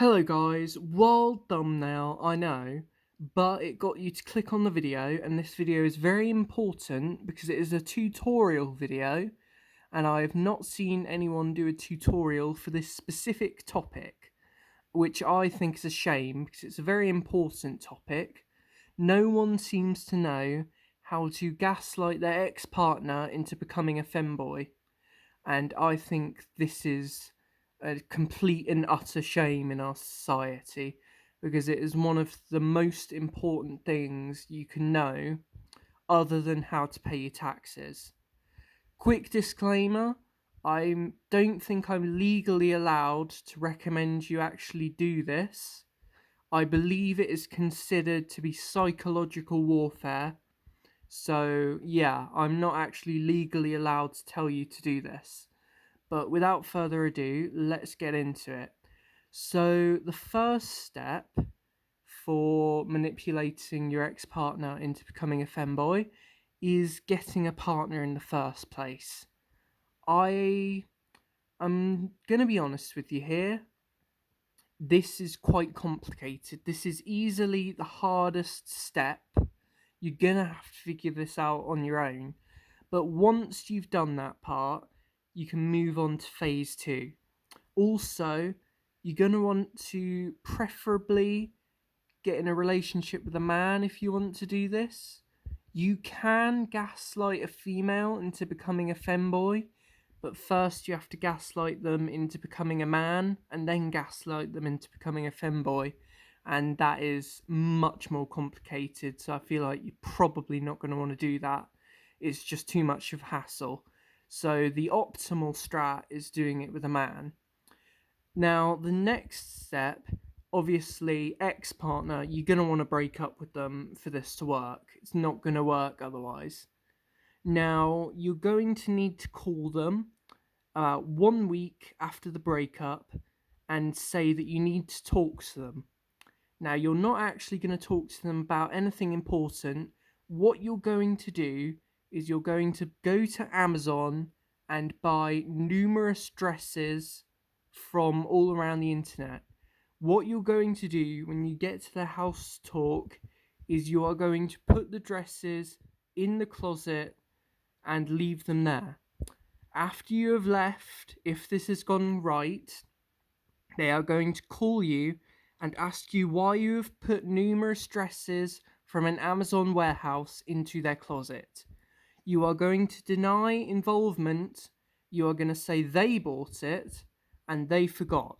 Hello guys, wild thumbnail, I know, but it got you to click on the video, and this video is very important because it is a tutorial video, and I have not seen anyone do a tutorial for this specific topic, which I think is a shame because it's a very important topic. No one seems to know how to gaslight their ex-partner into becoming a femboy, and I think this is a complete and utter shame in our society because it is one of the most important things you can know other than how to pay your taxes. Quick disclaimer, I don't think I'm legally allowed to recommend you actually do this. I believe it is considered to be psychological warfare. So, yeah, I'm not actually legally allowed to tell you to do this. But without further ado, let's get into it. So, the first step for manipulating your ex partner into becoming a femboy is getting a partner in the first place. I'm gonna be honest with you here. This is quite complicated. This is easily the hardest step. You're gonna have to figure this out on your own. But once you've done that part, you can move on to phase two. Also, you're going to want to preferably get in a relationship with a man if you want to do this. You can gaslight a female into becoming a femboy, but first you have to gaslight them into becoming a man and then gaslight them into becoming a femboy. And that is much more complicated, so I feel like you're probably not going to want to do that. It's just too much of a hassle. So the optimal strat is doing it with a man. Now, the next step, obviously, ex partner, you're going to want to break up with them for this to work. It's not going to work otherwise. Now, you're going to need to call them about 1 week after the breakup and say that you need to talk to them. Now, you're not actually going to talk to them about anything important. What you're going to do is you're going to go to Amazon and buy numerous dresses from all around the internet. What you're going to do when you get to the house to talk is you are going to put the dresses in the closet and leave them there. After you have left, if this has gone right, they are going to call you and ask you why you have put numerous dresses from an Amazon warehouse into their closet. You are going to deny involvement. You are going to say they bought it and they forgot.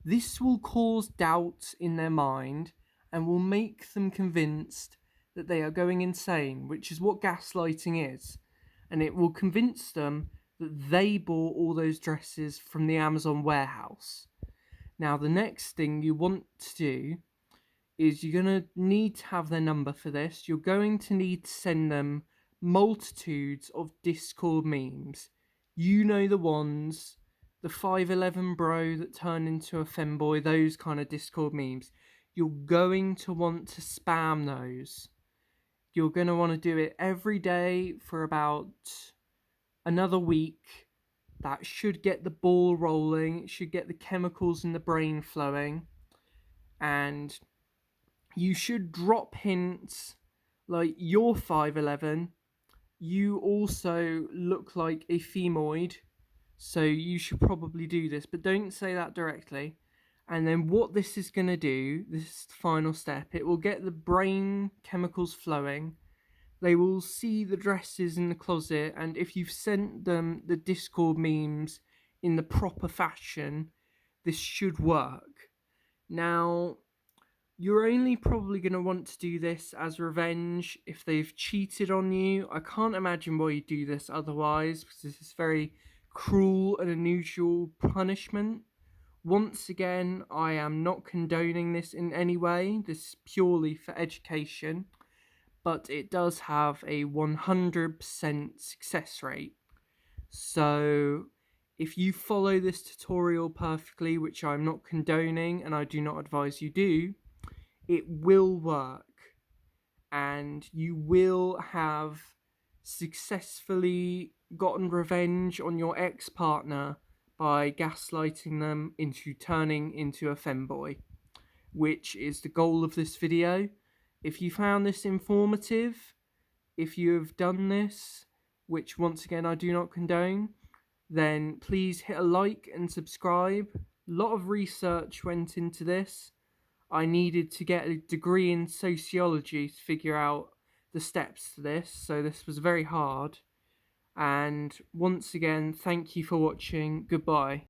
This will cause doubt in their mind and will make them convinced that they are going insane, which is what gaslighting is. And it will convince them that they bought all those dresses from the Amazon warehouse. Now, the next thing you want to do is you're going to need to have their number for this. You're going to need to send them multitudes of Discord memes. You know the ones, the 5'11 bro that turned into a femboy, those kind of Discord memes. You're going to want to spam those. You're going to want to do it every day for about another week. That should get the ball rolling. It should get the chemicals in the brain flowing. And you should drop hints like you're 5'11. You also look like a femoid. So you should probably do this. But don't say that directly. And then what this is going to do, this is the final step, it will get the brain chemicals flowing. They will see the dresses in the closet, and if you've sent them the Discord memes in the proper fashion, this should work. Now, you're only probably going to want to do this as revenge if they've cheated on you. I can't imagine why you do this otherwise, because this is very cruel and unusual punishment. Once again, I am not condoning this in any way. This is purely for education. But it does have a 100% success rate. So if you follow this tutorial perfectly, which I'm not condoning and I do not advise you do, it will work and you will have successfully gotten revenge on your ex-partner by gaslighting them into turning into a femboy, which is the goal of this video. If you found this informative, if you have done this, which once again I do not condone, then please hit a like and subscribe. A lot of research went into this. I needed to get a degree in sociology to figure out the steps to this, so this was very hard. And once again, thank you for watching. Goodbye.